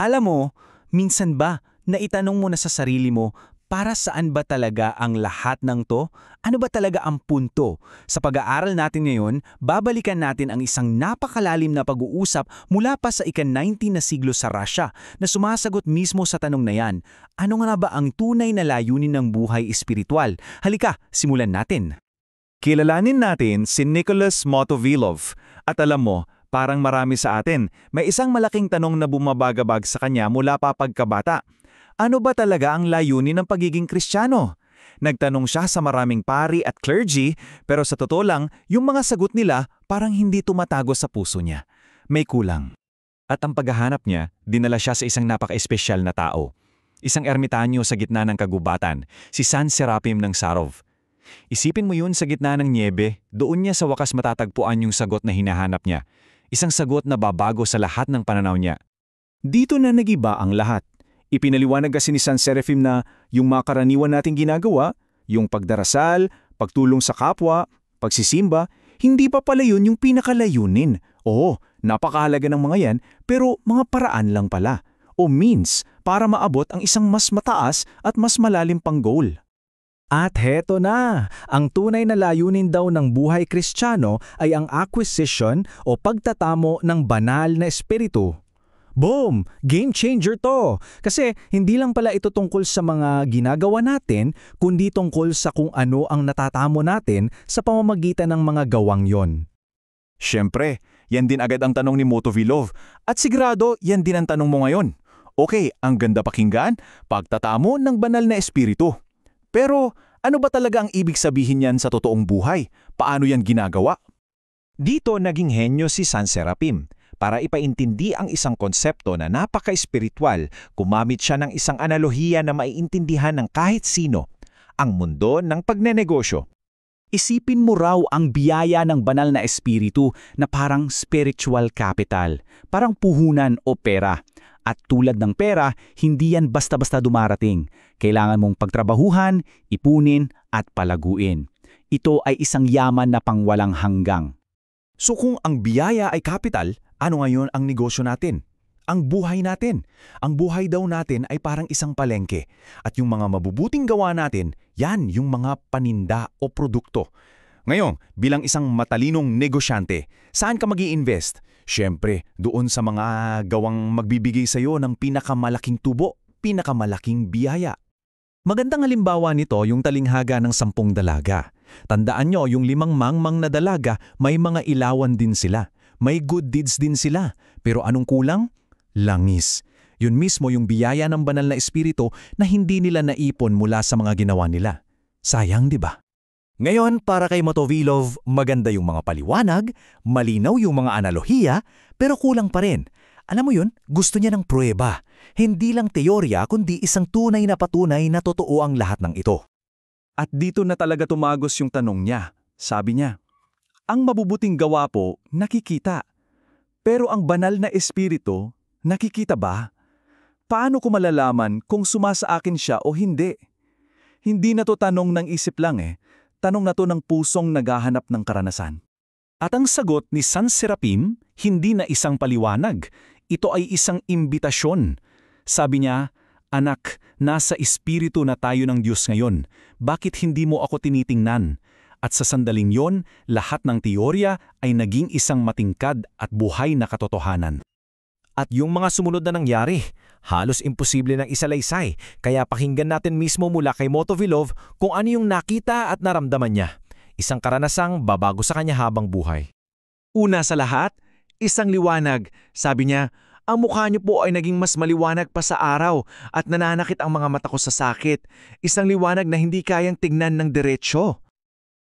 Alam mo, minsan ba naitanong mo na sa sarili mo, para saan ba talaga ang lahat ng to? Ano ba talaga ang punto? Sa pag-aaral natin ngayon, babalikan natin ang isang napakalalim na pag-uusap mula pa sa ika-19 na siglo sa Russia na sumasagot mismo sa tanong na yan. Ano nga ba ang tunay na layunin ng buhay espiritual? Halika, simulan natin. Kilalanin natin si Nicholas Motovilov. At alam mo, parang marami sa atin, may isang malaking tanong na bumabagabag sa kanya mula pa pagkabata. Ano ba talaga ang layunin ng pagiging Kristiyano? Nagtanong siya sa maraming pari at clergy, pero sa totoo lang, yung mga sagot nila parang hindi tumatago sa puso niya. May kulang. At ang paghahanap niya, dinala siya sa isang napaka-espesyal na tao. Isang ermitanyo sa gitna ng kagubatan, si San Serapim ng Sarov. Isipin mo yun sa gitna ng niebe, doon niya sa wakas matatagpuan yung sagot na hinahanap niya. Isang sagot na babago sa lahat ng pananaw niya. Dito na nagiba ang lahat. Ipinaliwanag kasi ni San Serapim na yung mga karaniwan nating ginagawa, yung pagdarasal, pagtulong sa kapwa, pagsisimba, hindi pa pala yun yung pinakalayunin. Oo, napakahalaga ng mga yan, pero mga paraan lang pala. O means para maabot ang isang mas mataas at mas malalim pang goal. At heto na, ang tunay na layunin daw ng buhay Kristiyano ay ang acquisition o pagtatamo ng banal na espiritu. Boom! Game changer to! Kasi hindi lang pala ito tungkol sa mga ginagawa natin, kundi tungkol sa kung ano ang natatamo natin sa pamamagitan ng mga gawang yon. Siyempre, yan din agad ang tanong ni Motovilov. At sigurado, yan din ang tanong mo ngayon. Okay, ang ganda pakinggan, pagtatamo ng banal na espiritu. Pero ano ba talaga ang ibig sabihin niyan sa totoong buhay? Paano yan ginagawa? Dito naging henyo si San Serapim. Para ipaintindi ang isang konsepto na napaka-espiritual, gumamit siya ng isang analohiya na maiintindihan ng kahit sino, ang mundo ng pagnenegosyo. Isipin mo raw ang biyaya ng banal na espiritu na parang spiritual capital, parang puhunan o pera. At tulad ng pera, hindi yan basta-basta dumarating. Kailangan mong pagtrabahuhan, ipunin at palaguin. Ito ay isang yaman na pangwalang hanggang. So kung ang biyaya ay capital, ano ngayon ang negosyo natin? Ang buhay natin. Ang buhay daw natin ay parang isang palengke. At yung mga mabubuting gawa natin, yan yung mga paninda o produkto. Ngayon, bilang isang matalinong negosyante, saan ka mag-i-invest? Siyempre, doon sa mga gawang magbibigay sa iyo ng pinakamalaking tubo, pinakamalaking biyaya. Magandang halimbawa nito yung talinghaga ng 10 dalaga. Tandaan nyo, yung 5 mangmang na dalaga, may mga ilawan din sila. May good deeds din sila. Pero anong kulang? Langis. Yun mismo yung biyaya ng banal na espiritu na hindi nila naipon mula sa mga ginawa nila. Sayang, di ba? Ngayon, para kay Motovilov, maganda yung mga paliwanag, malinaw yung mga analohiya, pero kulang pa rin. Alam mo yun, gusto niya ng pruweba. Hindi lang teorya, kundi isang tunay na patunay na totoo ang lahat ng ito. At dito na talaga tumagos yung tanong niya. Sabi niya, ang mabubuting gawa po, nakikita. Pero ang banal na espiritu, nakikita ba? Paano ko malalaman kung sumasa akin siya o hindi? Hindi na to tanong ng isip lang Tanong na to ng pusong naghahanap ng karanasan. At ang sagot ni San Serapim, hindi na isang paliwanag. Ito ay isang imbitasyon. Sabi niya, anak, nasa espiritu na tayo ng Diyos ngayon. Bakit hindi mo ako tinitingnan? At sa sandaling yon, lahat ng teorya ay naging isang matingkad at buhay na katotohanan. At yung mga sumunod na nangyari, halos imposible ng isalaysay, kaya pakinggan natin mismo mula kay Motovilov kung ano yung nakita at naramdaman niya. Isang karanasang babago sa kanya habang buhay. Una sa lahat, isang liwanag. Sabi niya, ang mukha niyo po ay naging mas maliwanag pa sa araw at nananakit ang mga mata ko sa sakit. Isang liwanag na hindi kayang tignan ng diretsyo.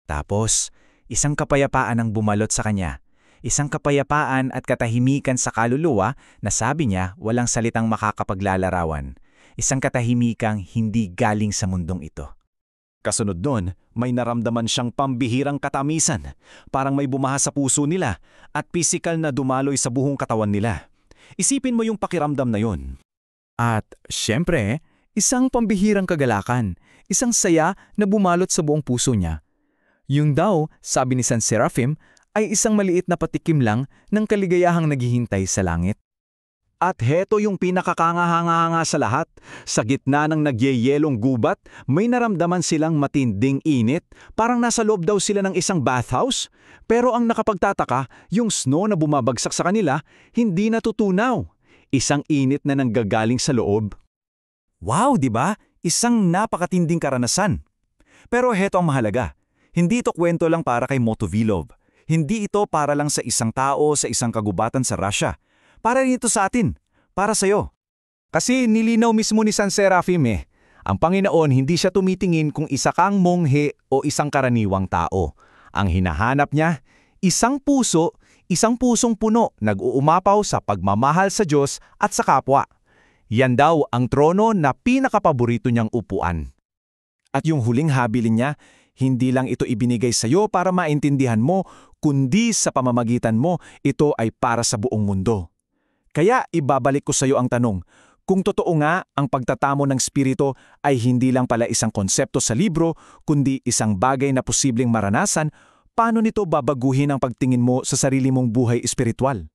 Tapos, isang kapayapaan ang bumalot sa kanya. Isang kapayapaan at katahimikan sa kaluluwa na sabi niya walang salitang makakapaglalarawan. Isang katahimikang hindi galing sa mundong ito. Kasunod doon, may naramdaman siyang pambihirang katamisan. Parang may bumaha sa puso nila at pisikal na dumaloy sa buong katawan nila. Isipin mo yung pakiramdam na yun. At syempre, isang pambihirang kagalakan, isang saya na bumalot sa buong puso niya. Yung daw, sabi ni San Serapim, ay isang maliit na patikim lang ng kaligayahang naghihintay sa langit. At heto yung pinakakangahanga sa lahat. Sa gitna ng nagyeyelong gubat, may naramdaman silang matinding init, parang nasa loob daw sila ng isang bathhouse. Pero ang nakapagtataka, yung snow na bumabagsak sa kanila, hindi natutunaw. Isang init na nanggagaling sa loob. Wow, di ba? Isang napakatinding karanasan. Pero heto ang mahalaga. Hindi ito kwento lang para kay Motovilov. Hindi ito para lang sa isang tao sa isang kagubatan sa Russia. Para rin ito sa atin. Para sa'yo. Kasi nilinaw mismo ni San Serafim ang Panginoon hindi siya tumitingin kung isa kang monghe o isang karaniwang tao. Ang hinahanap niya, isang pusong puno nag-uumapaw sa pagmamahal sa Diyos at sa kapwa. Yan daw ang trono na pinakapaborito niyang upuan. At yung huling habilin niya, hindi lang ito ibinigay sa'yo para maintindihan mo, kundi sa pamamagitan mo, ito ay para sa buong mundo. Kaya ibabalik ko sa'yo ang tanong, kung totoo nga ang pagtatamo ng spirito ay hindi lang pala isang konsepto sa libro, kundi isang bagay na posibleng maranasan, paano nito babaguhin ang pagtingin mo sa sarili mong buhay espiritual?